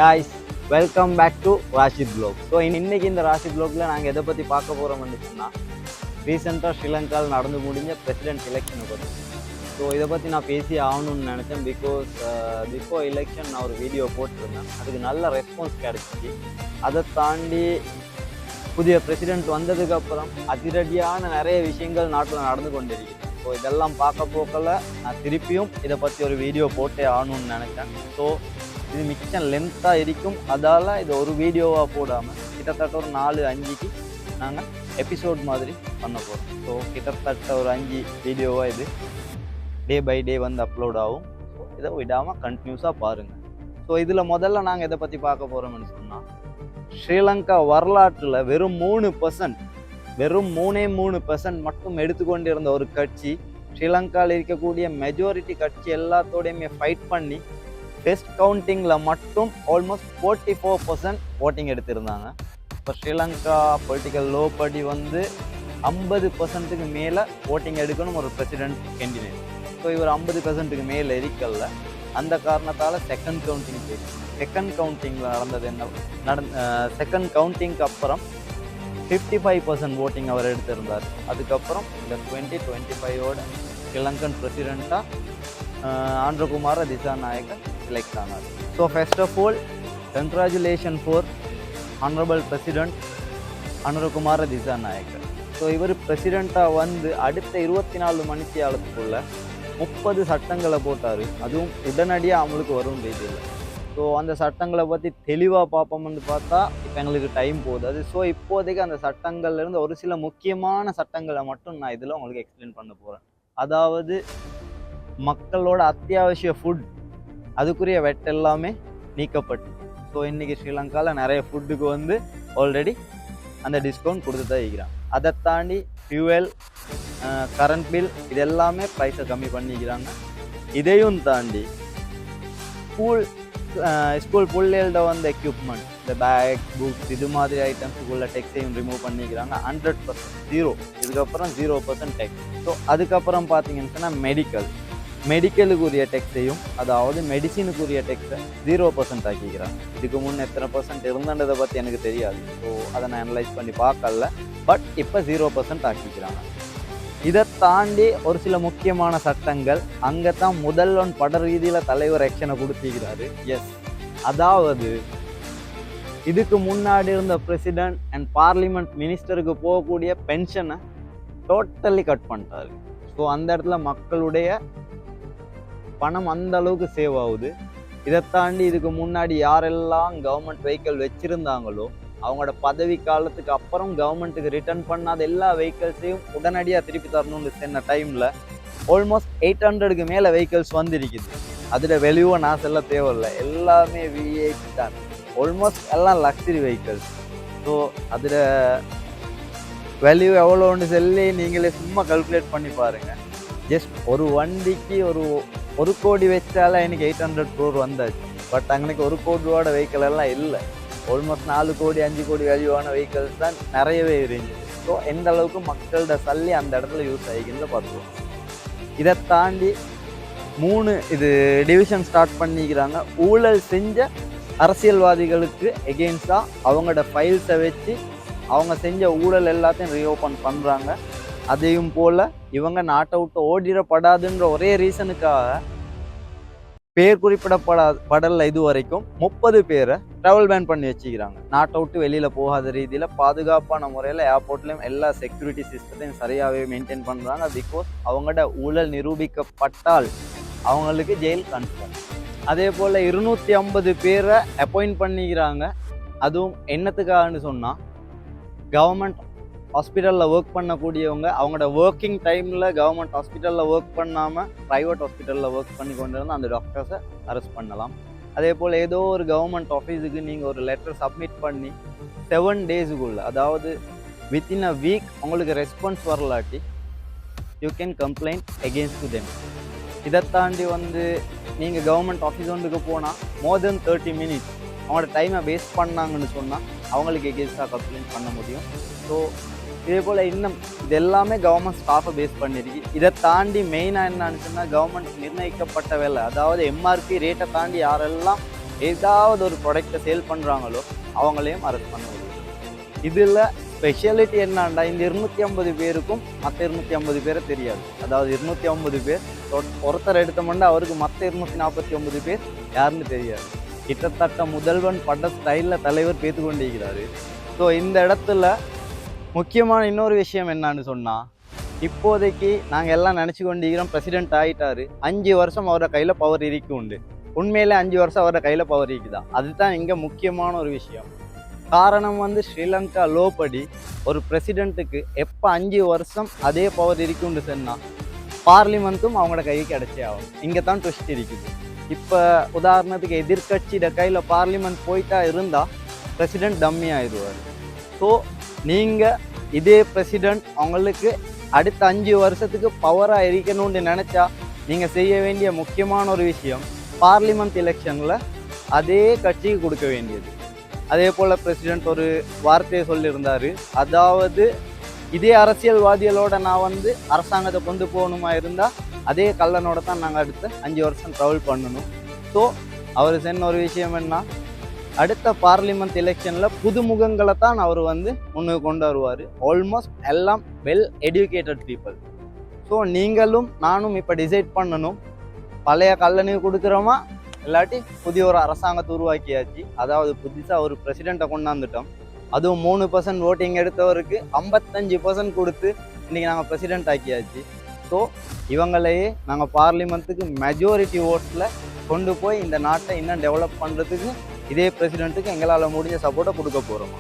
guys, welcome back to Rashid Vlog. So இன்னைக்கு இந்த ராஷித் வ்ளாகில் நாங்கள் எதை பற்றி பார்க்க போகிறோம்னு சொன்னால் ரீசெண்டாக ஸ்ரீலங்காவில் நடந்து முடிஞ்ச பிரசிடென்ட் எலெக்ஷனை பற்றி. ஸோ இதை பற்றி நான் பேசி ஆகணும்னு நினச்சேன். பிஃபோர் எலெக்ஷன் நான் ஒரு வீடியோ போட்டிருந்தேன், அதுக்கு நல்ல ரெஸ்பான்ஸ் கிடச்சிச்சு. அதை தாண்டி புதிய பிரசிடென்ட் வந்ததுக்கப்புறம் அதிரடியான நிறைய விஷயங்கள் நாட்டில் நடந்து கொண்டிருக்கு. ஸோ இதெல்லாம் பார்க்க போக்கல நான் திருப்பியும் இதை பற்றி ஒரு வீடியோ போட்டே ஆகணும்னு நினச்சேன். ஸோ இது மிச்சம் லென்த்தாக இருக்கும், அதால் இது ஒரு வீடியோவாக போடாமல் கிட்டத்தட்ட ஒரு 4-5க்கு நாங்கள் எபிசோட் மாதிரி பண்ண போகிறோம். ஸோ கிட்டத்தட்ட ஒரு 5 வீடியோவாக இது டே பை டே வந்து அப்லோட் ஆகும். ஸோ இதை விடாமல் கண்டினியூஸாக பாருங்கள். ஸோ இதில் முதல்ல நாங்கள் எதை பற்றி பார்க்க போகிறோம்னு சொன்னால், ஸ்ரீலங்கா வரலாற்றில் வெறும் 3% மட்டும் எடுத்துக்கொண்டிருந்த ஒரு கட்சி, ஸ்ரீலங்காவில் இருக்கக்கூடிய மெஜாரிட்டி கட்சி எல்லாத்தோடையுமே ஃபைட் பண்ணி டெஸ்ட் கவுண்டிங்கில் மட்டும் ஆல்மோஸ்ட் 44% ஓட்டிங் எடுத்திருந்தாங்க. இப்போ ஸ்ரீலங்கா பொலிட்டிக்கல் லோ படி வந்து 50%க்கு மேலே ஓட்டிங் எடுக்கணும் ஒரு பிரசிடென்ட் கேண்டிடேட். ஸோ இவர் 50%க்கு மேலே இருக்கல. அந்த காரணத்தால் செகண்ட் கவுண்டிங்கில் நடந்தது செகண்ட் கவுண்டிங்க்கு அப்புறம் 55% ஓட்டிங் அவர் எடுத்திருந்தார். அதுக்கப்புறம் இந்த 2025ஓட ஸ்ரீலங்கன் பிரசிடெண்ட்டாக ஆண்ட்ரகுமார திசாநாயக்க செலக்ட் ஆனார். So first of all congratulation for honourable president Anurakumara Dissanayake. So இவர் பிரசிடெண்ட்டாக வந்து அடுத்த 24 மணித்தியாலத்துக்குள்ள 30 சட்டங்களை போட்டார். அதுவும் உடனடியாக அமலுக்கு வரும் ரீதியில். ஸோ அந்த சட்டங்களை பற்றி தெளிவாக பார்ப்போம்னு பார்த்தா இப்போ எங்களுக்கு டைம் போதாது. ஸோ இப்போதைக்கு அந்த சட்டங்கள்லேருந்து ஒரு சில முக்கியமான சட்டங்களை மட்டும் நான் இதில் உங்களுக்கு எக்ஸ்பிளைன் பண்ண போகிறேன். அதாவது மக்களோட அத்தியாவசிய ஃபுட், அதுக்குரிய வெட் எல்லாமே நீக்கப்பட்டு. ஸோ இன்றைக்கி ஸ்ரீலங்காவில் நிறைய ஃபுட்டுக்கு வந்து ஆல்ரெடி அந்த டிஸ்கவுண்ட் கொடுத்து தான் இருக்கிறாங்க. அதை தாண்டி ஃபியூவல், கரண்ட் பில், இது எல்லாமே ப்ரைஸை கம்மி பண்ணிக்கிறாங்க. இதையும் தாண்டி ஸ்கூல் பிள்ளைகள்ட வந்து எக்யூப்மெண்ட், இந்த பேக், புக்ஸ், இது மாதிரி ஐட்டம்ஸுக்குள்ள டெக்ஸையும் ரிமூவ் பண்ணிக்கிறாங்க. 100% 0, இதுக்கப்புறம் 0% டெக்ஸ். ஸோ அதுக்கப்புறம் பார்த்தீங்கன்னு சொன்னால் மெடிக்கலுக்குரிய டெக்ஸையும், அதாவது மெடிசினுக்குரிய டெக்ஸை 0% ஆக்கிக்கிறாங்க. இதுக்கு முன்னே எத்தனை % இருந்ததை பற்றி எனக்கு தெரியாது. ஸோ அதை நான் அனலைஸ் பண்ணி பார்க்கல. பட் இப்போ 0% ஆக்கிக்கிறாங்க. இதை தாண்டி ஒரு சில முக்கியமான சட்டங்கள் அங்கே தான் முதல்வன் பட ரீதியில் தலைவர் ஆக்ஷனை கொடுத்திருக்கிறாரு. எஸ், அதாவது இதுக்கு முன்னாடி இருந்த பிரசிடென்ட் அண்ட் பார்லிமெண்ட் மினிஸ்டருக்கு போகக்கூடிய பென்ஷனை டோட்டலி கட் பண்ணிட்டாரு. ஸோ அந்த இடத்துல மக்களுடைய பணம் அந்த அளவுக்கு சேவ் ஆகுது. இதை தாண்டி இதுக்கு முன்னாடி யாரெல்லாம் கவர்மெண்ட் வெஹிக்கிள் வச்சுருந்தாங்களோ அவங்களோட பதவி காலத்துக்கு அப்புறம் கவர்மெண்ட்டுக்கு ரிட்டர்ன் பண்ணாத எல்லா வெஹிக்கிள்ஸையும் உடனடியாக திருப்பி தரணும்னு சொன்ன டைமில் ஆல்மோஸ்ட் 800க்கு மேலே வெஹிக்கிள்ஸ் வந்துருக்குது. அதோட வெளியூவை நான் சொல்ல தேவையில்லை, எல்லாமே V8 தான். ஆல்மோஸ்ட் எல்லாம் லக்ஸரி வெஹிக்கிள்ஸ். ஸோ அதோட வேல்யூ எவ்வளோன்னு சொல்லி நீங்களே சும்மா கல்குலேட் பண்ணி பாருங்கள். ஜஸ்ட் ஒரு வண்டிக்கு ஒரு கோடி வச்சால எனக்கு 800 crore வந்தாச்சு. பட் அன்னைக்கு 1 கோடியோட வெஹிக்கிள் எல்லாம் இல்லை. ஆல்மோஸ்ட் 4 கோடி 5 கோடி வேல்யூவான வெஹிக்கிள்ஸ் தான் நிறையவே இருந்துச்சு. ஸோ எந்த அளவுக்கு மக்களோட சல்லி அந்த இடத்துல யூஸ் ஆகிக்கின்னு பார்த்துருவோம். இதை தாண்டி 3 டிவிஷன் ஸ்டார்ட் பண்ணிக்கிறாங்க. ஊழல் செஞ்ச அரசியல்வாதிகளுக்கு எகெயின்ஸ்டாக அவங்களோட ஃபைல்ஸை வச்சு அவங்க செஞ்ச ஊழல் எல்லாத்தையும் ரீஓப்பன் பண்ணுறாங்க. அதையும் போல் இவங்க நாட்டை விட்டு ஓடிடப்படாதுன்ற ஒரே ரீசனுக்காக பேர் குறிப்பிடப்படல இது வரைக்கும் 30 பேரை ட்ராவல் பேன் பண்ணி வச்சுக்கிறாங்க. நாட்டை விட்டு வெளியில் போகாத ரீதியில் பாதுகாப்பான முறையில் ஏர்போர்ட்லேயும் எல்லா செக்யூரிட்டி சிஸ்டத்தையும் சரியாகவே மெயின்டைன் பண்ணுறாங்க. பிகாஸ் அவங்களோட ஊழல் நிரூபிக்கப்பட்டால் அவங்களுக்கு ஜெயில் கன்ஃபார்ம். அதே போல் 250 பேரை அப்பாயிண்ட் பண்ணிக்கிறாங்க. அதுவும் என்னத்துக்காகன்னு சொன்னால், கவர்மெண்ட் ஹாஸ்பிட்டலில் ஒர்க் பண்ணக்கூடியவங்க அவங்களோட ஒர்க்கிங் டைமில் கவர்மெண்ட் ஹாஸ்பிட்டலில் ஒர்க் பண்ணாமல் ப்ரைவேட் ஹாஸ்பிட்டலில் ஒர்க் பண்ணி கொண்டு இருந்தால் அந்த டாக்டர்ஸை அரெஸ்ட் பண்ணலாம். அதே போல் ஏதோ ஒரு கவர்மெண்ட் ஆஃபீஸுக்கு நீங்கள் ஒரு லெட்டர் சப்மிட் பண்ணி 7 டேஸுக்குள்ளே, அதாவது வித்தின் அ வீக் உங்களுக்கு ரெஸ்பான்ஸ் வரலாட்டி you can complaint against to them. இதை தாண்டி வந்து நீங்கள் கவர்மெண்ட் ஆஃபீஸ் ஒன்றுக்கு போனால் மோர் தென் 30 minutes அவங்களோட டைமை வேஸ்ட் பண்ணாங்கன்னு சொன்னால் அவங்களுக்கு எகெயின்ஸ்டாக கம்ப்ளைண்ட் பண்ண முடியும். ஸோ இதே போல் இன்னும் இது எல்லாமே கவர்மெண்ட் ஸ்டாஃபை பேஸ் பண்ணியிருக்கு. இதை தாண்டி மெயினாக என்னன்னு சொன்னால், கவர்மெண்ட் நிர்ணயிக்கப்பட்ட வேலை, அதாவது MRP ரேட்டை தாண்டி யாரெல்லாம் ஏதாவது ஒரு ப்ராடக்டை சேல் பண்ணுறாங்களோ அவங்களையும் அரெஸ்ட் பண்ண முடியும். இதில் ஸ்பெஷாலிட்டி என்னன்னா, இந்த 250 பேருக்கும் மற்ற 250 பேரை தெரியாது. அதாவது 250 பேர் ஒருத்தர் எடுத்தோம்னா அவருக்கு மற்ற 249 பேர் யாருன்னு தெரியாது. கிட்டத்தட்ட முதல்வன் பட ஸ்டைலில் தலைவர் பேத்து கொண்டிருக்கிறாரு. ஸோ இந்த இடத்துல முக்கியமான இன்னொரு விஷயம் என்னன்னு சொன்னால், இப்போதைக்கு நாங்கள் எல்லாம் நினச்சி கொண்டிருக்கிறோம் பிரசிடென்ட் ஆகிட்டாரு, 5 வருஷம் அவரோட கையில் பவர் இருக்கு உண்டு. உண்மையிலே 5 வருஷம் அவரோட கையில் பவர் இருக்குதா? அதுதான் இங்கே முக்கியமான ஒரு விஷயம். காரணம் ஸ்ரீலங்கா லோ படி ஒரு பிரசிடென்ட்டுக்கு எப்போ 5 வருஷம் அதே பவர் இருக்குன்னு சொன்னால் பார்லிமெண்ட்டும் அவங்களோட கைக்கு அடைச்சே ஆகும். இங்கே தான் ட்விஸ்ட் இருக்குது. இப்போ உதாரணத்துக்கு எதிர்கட்சியோட கையில் பார்லிமெண்ட் போயிட்டா இருந்தால் பிரசிடென்ட் டம்மி ஆயிடுவார். ஸோ நீங்கள் இதே பிரசிடென்ட் அவங்களுக்கு அடுத்த 5 வருஷத்துக்கு பவராக இருக்கணும்னு நினச்சா நீங்கள் செய்ய வேண்டிய முக்கியமான ஒரு விஷயம், பார்லிமெண்ட் எலெக்ஷனில் அதே கட்சிக்கு கொடுக்க வேண்டியது. அதே போல் பிரசிடென்ட் ஒரு வார்த்தையை சொல்லியிருந்தார், அதாவது இதே அரசியல்வாதிகளோட நான் அரசாங்கத்தை கொண்டு போகணுமா இருந்தால் அதே கல்லனோட தான் நாங்கள் அடுத்த 5 வருஷம் ட்ராவல் பண்ணணும். ஸோ அவர் சொன்ன ஒரு விஷயம் என்ன, அடுத்த பார்லிமெண்ட் எலெக்ஷனில் புதுமுகங்களை தான் அவர் முன்னுக்கு கொண்டு வருவார். ஆல்மோஸ்ட் எல்லாம் வெல் எஜுகேட்டட் பீப்புள். ஸோ நீங்களும் நானும் இப்போ டிசைட் பண்ணணும், பழைய கல்லனுக்கு கொடுக்குறோமா இல்லாட்டி புதிய ஒரு அரசாங்கத்தை உருவாக்கியாச்சு. அதாவது புதுசாக ஒரு பிரசிடெண்ட்டை கொண்டாந்துட்டோம், அதுவும் 3% ஓட்டிங் எடுத்தவருக்கு 55% கொடுத்து இன்றைக்கி நாங்கள் பிரசிடெண்ட் ஆக்கியாச்சு. ஸோ இவங்களையே நாங்கள் பார்லிமெண்ட்டுக்கு மெஜாரிட்டி ஓட்டில் கொண்டு போய் இந்த நாட்டை இன்னும் டெவலப் பண்ணுறதுக்கு இதே பிரசிடெண்ட்டுக்கு எங்களால் முடிஞ்ச சப்போர்ட்டை கொடுக்க போகிறோம்.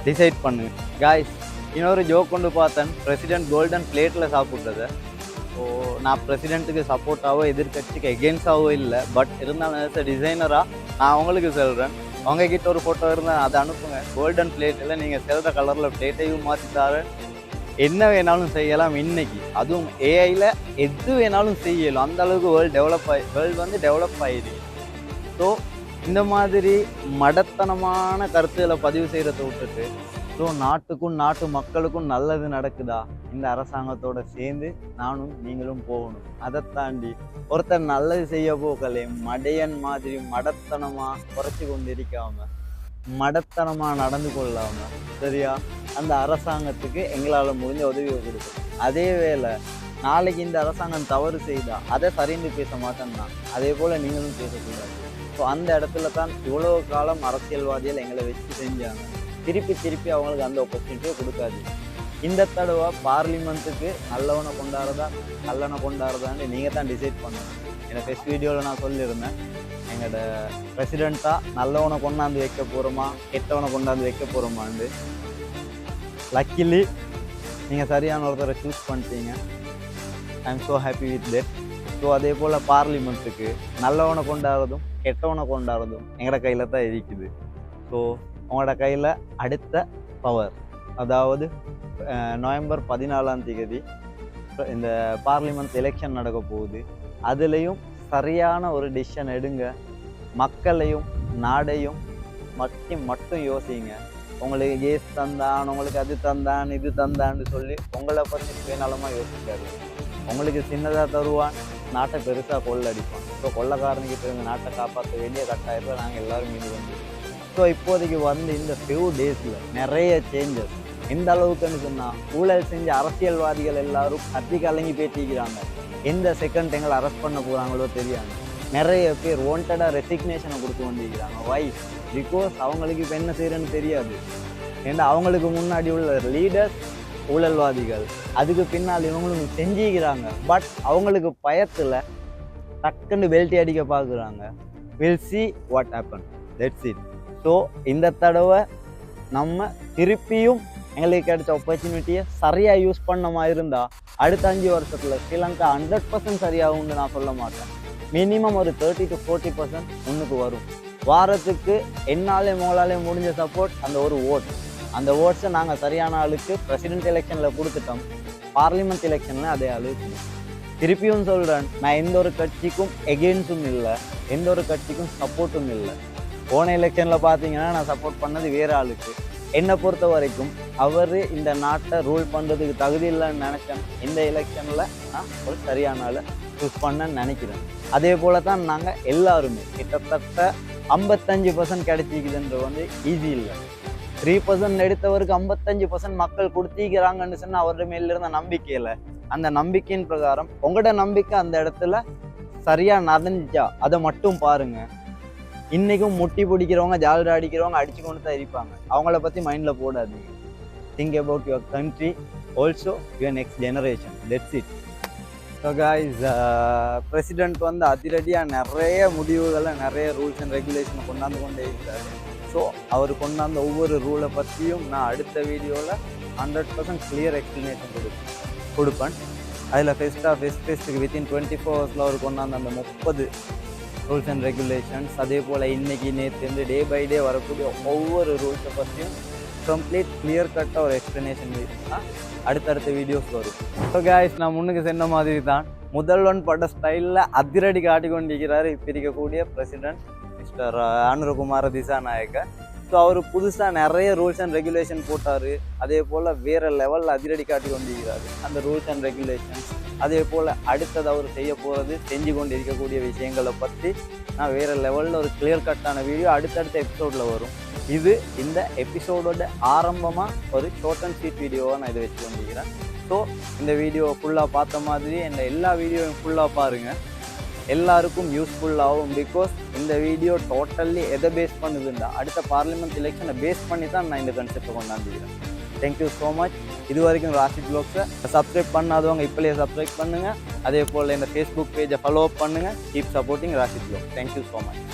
டிசைட் பண்ணுங்க காய்ஸ். இன்னொரு ஜோக் கொண்டு பார்த்தேன், பிரசிடெண்ட் கோல்டன் பிளேட்டில் சாப்பிட்றத. ஸோ நான் பிரசிடெண்ட்டுக்கு சப்போர்ட்டாவோ எதிர்கட்சிக்கு எகெயின்ஸ்டாவோ இல்லை, பட் இருந்தாலும் டிசைனராக நான் அவங்களுக்கு சொல்கிறேன், அவங்கக்கிட்ட ஒரு ஃபோட்டோ இருந்தால் அதை அனுப்புங்க. கோல்டன் பிளேட்டில் நீங்கள் செல்கிற கலரில் பிளேட்டையும் மாற்றித்தாரு, என்ன வேணாலும் செய்யலாம் இன்னைக்கு. அதுவும் ஏஐயில் எது வேணாலும் செய்யலாம், அந்த அளவுக்கு வேர்ல்டு டெவலப் ஆகிடுது. ஸோ இந்த மாதிரி மடத்தனமான கருத்துக்களை பதிவு செய்கிறத விட்டுட்டு, ஸோ நாட்டுக்கும் நாட்டு மக்களுக்கும் நல்லது நடக்குதா, இந்த அரசாங்கத்தோட சேர்ந்து நானும் நீங்களும் போகணும். அதை தாண்டி ஒருத்தர் நல்லது செய்ய போகலே மடையன் மாதிரி மடத்தனமாக குறைச்சி கொண்டிருக்காம, மடத்தனமாக நடந்து கொள்ளாமல், சரியா, அந்த அரசாங்கத்துக்கு எங்களால் முடிஞ்ச உதவியை கொடுக்கும். அதே வேளை நாளைக்கு இந்த அரசாங்கம் தவறு செய்தால் அதை சரிந்து பேச மாட்டேன்னா அதே போல் நீங்களும் பேசக்கூடாது. ஸோ அந்த இடத்துல தான் இவ்வளோ காலம் அரசியல்வாதிகள் எங்களை வச்சு செஞ்சாங்க. திருப்பி அவங்களுக்கு அந்த ஆப்பர்ச்சுனிட்டியை கொடுக்காது. இந்த தடவை பார்லிமெண்ட்டுக்கு நல்லவனை கொண்டாடுறதா நல்லவனை கொண்டாடுறதான்னு நீங்கள் தான் டிசைட் பண்ணணும். எனக்கு ஃபஸ்ட் வீடியோவில் நான் சொல்லியிருந்தேன், எங்களோட பிரசிடெண்ட்டாக நல்லவனை கொண்டாந்து வைக்க போகிறோமா கெட்டவனை கொண்டாந்து வைக்க போகிறோமான்னு. லக்கிலி நீங்கள் சரியான ஒருத்தரை சூஸ் பண்ணிட்டீங்க. I am so happy with that. So அதே போல் பார்லிமெண்ட்டுக்கு நல்லவனை கொண்டாடுறதும் கெட்டவனை கொண்டாடுறதும் எங்களோட கையில் தான் இருக்குது. ஸோ உங்களோட கையில் அடுத்த பவர், அதாவது நவம்பர் 14 இந்த பார்லிமெண்ட் எலெக்ஷன் நடக்க போகுது. அதுலேயும் சரியான ஒரு டிசிஷன் எடுங்க. மக்களையும் நாடையும் மட்டும் யோசிங்க. உங்களுக்கு கேஸ் தந்தான், உங்களுக்கு அது தந்தான், இது தந்தான்னு சொல்லி உங்களை பற்றி சுயநலமாக யோசிக்காது. உங்களுக்கு சின்னதாக தருவான், நாட்டை பெருசாக கொள்ளடிப்பான். ஸோ கொள்ளக்காரனுக்கிட்ட இருந்து நாட்டை காப்பாற்ற வேண்டிய கட்டாயத்தில் நாங்கள் எல்லோரும் மீது ஸோ இப்போதைக்கு இந்த ஃபியூ டேஸில் நிறைய சேஞ்சஸ். எந்த அளவுக்குன்னு சொன்னால், ஊழல் செஞ்ச அரசியல்வாதிகள் எல்லாரும் கத்தி கலங்கி பேசிக்கிறாங்க. எந்த செகண்ட் எங்களை அரெஸ்ட் பண்ண போகிறாங்களோ தெரியாங்க. நிறைய பேர் வாண்டடாக ரெசிக்னேஷனை கொடுத்து வந்திருக்கிறாங்க. வை? பிகாஸ் அவங்களுக்கு இப்போ என்ன செய்கிறேன்னு தெரியாது. ஏன்னா அவங்களுக்கு முன்னாடி உள்ள லீடர்ஸ் ஊழல்வாதிகள், அதுக்கு பின்னால் இவங்களும் செஞ்சுக்கிறாங்க. பட் அவங்களுக்கு பயத்தில் டக்குன்னு பெல்ட்டி அடிக்க பார்க்குறாங்க. Will see what happen, that's it. So இந்த தடவை நம்ம திருப்பியும் எங்களுக்கு கிடைச்ச ஆப்பர்ச்சுனிட்டியை சரியாக யூஸ் பண்ணமா இருந்தால் அடுத்த 5 வருஷத்தில் ஸ்ரீலங்கா 100% சரியாகும்னு நான் சொல்ல மாட்டேன். மினிமம் ஒரு 30 to 40% முன்னுக்கு வரும். வாரத்துக்கு என்னாலே மோளாலே முடிஞ்ச சப்போர்ட் அந்த ஒரு ஓட். அந்த ஓட்ஸை நாங்கள் சரியான ஆளுக்கு பிரசிடென்ட் எலெக்ஷனில் கொடுத்துட்டோம். பார்லிமெண்ட் எலெக்ஷனில் அதே ஆளுக்கு. திருப்பியும் சொல்கிறேன், நான் எந்த ஒரு கட்சிக்கும் எகெயின்ஸும் இல்லை, எந்த ஒரு கட்சிக்கும் சப்போர்ட்டும் இல்லை. போன எலெக்ஷனில் பார்த்தீங்கன்னா நான் சப்போர்ட் பண்ணது வேறு ஆளுக்கு. என்னை பொறுத்த வரைக்கும் அவர் இந்த நாட்டை ரூல் பண்ணுறதுக்கு தகுதி இல்லைன்னு நினச்சேன். இந்த எலெக்ஷனில் நான் ஒரு சரியான ஆளை சூஸ் பண்ணேன்னு நினைக்கிறேன். அதே போல் தான் நாங்கள் எல்லாருமே கிட்டத்தட்ட 55% கிடைச்சிக்குதுன்றது வந்து ஈஸி இல்லை. 3% எடுத்தவருக்கு 55% மக்கள் கொடுத்திக்கிறாங்கன்னு சொன்னா அவരുടെ மேல இருந்த நம்பிக்கையில, அந்த நம்பிக்கையின் பிரகாரம் உங்களோட நம்பிக்கை அந்த இடத்துல சரியா நடந்துச்சா அதை மட்டும் பாருங்க. இன்னைக்கும் முட்டி பிடிக்கிறவங்க, ஜாலரா அடிக்கிறவங்க அடிச்சு கொண்டு தான் இருப்பாங்க. அவங்கள பத்தி மைண்ட்ல போடாதீங்க. Think about your country, also your next generation. That's it. So guys, president வந்து அதிரடியாக நிறைய முடிவுகளை, நிறைய ரூல்ஸ் அண்ட் ரெகுலேஷனை கொண்டாந்து கொண்டே இருக்கிறாரு. ஸோ அவர் கொண்டாந்த ஒவ்வொரு ரூலை பற்றியும் நான் அடுத்த வீடியோவில் 100% கிளியர் எக்ஸ்ப்ளனேஷன் கொடுப்பேன். அதில் ஃபெஸ்ட்டுக்கு வித்தின் 24 ஹவர்ஸில் அவர் கொண்டாந்த அந்த 30 ரூல்ஸ் அண்ட் ரெகுலேஷன்ஸ், அதே போல் இன்றைக்கி நேற்று டே பை டே வரக்கூடிய ஒவ்வொரு ரூல்ஸை பற்றியும் கம்ப்ளீட் கிளியர் கட்டாக ஒரு எக்ஸ்ப்ளனேஷன் அடுத்தடுத்த வீடியோஸ் வரும். ஸோ காய்ஸ், நான் முன்னுக்கு சொன்ன மாதிரி தான் முதல்வன் பட ஸ்டைலில் அதிரடி காட்டிக்கொண்டிருக்கிறார் இப்போ இருக்கக்கூடிய president mister Anura Kumara Dissanayake. So அவர் புதுசாக நிறைய ரூல்ஸ் அண்ட் ரெகுலேஷன் போட்டார். அதே போல் வேறு லெவலில் அதிரடி காட்டி கொண்டிருக்கிறார் அந்த ரூல்ஸ் அண்ட் ரெகுலேஷன்ஸ். அதே போல் அடுத்தது அவர் செய்ய போகிறது, செஞ்சு கொண்டு இருக்கக்கூடிய விஷயங்களை பற்றி நான் வேறு லெவலில் ஒரு கிளியர் கட்டான வீடியோ அடுத்தடுத்த எபிசோடில் வரும். இது இந்த எபிசோடோட ஆரம்பமாக ஒரு ஷார்ட் அண்ட் ஸ்வீட் வீடியோவாக நான் இதை வச்சு கொண்டிருக்கிறேன். ஸோ இந்த வீடியோவை ஃபுல்லாக பார்த்த மாதிரி இந்த எல்லா வீடியோவும் ஃபுல்லாக பாருங்கள், எல்லாருக்கும் யூஸ்ஃபுல்லாகும். பிகாஸ் இந்த வீடியோ டோட்டல்லி எதை பேஸ் பண்ணுதுன்னா அடுத்த பார்லிமெண்ட் எலெக்ஷனை பேஸ் பண்ணி தான் நான் இந்த கன்செப்டை கொண்டாந்துக்கிறேன். Thank you so much. இது வரைக்கும் ராஷித் வ்ளாக்ஸை சப்ஸ்கிரைப் பண்ணாதவங்க இப்போலேயே சப்ஸ்கிரைப் பண்ணுங்கள். அதே போல் இந்த ஃபேஸ்புக் பேஜை ஃபாலோ அப் பண்ணுங்கள். Keep supporting Rashid vlogs. Thank you so much.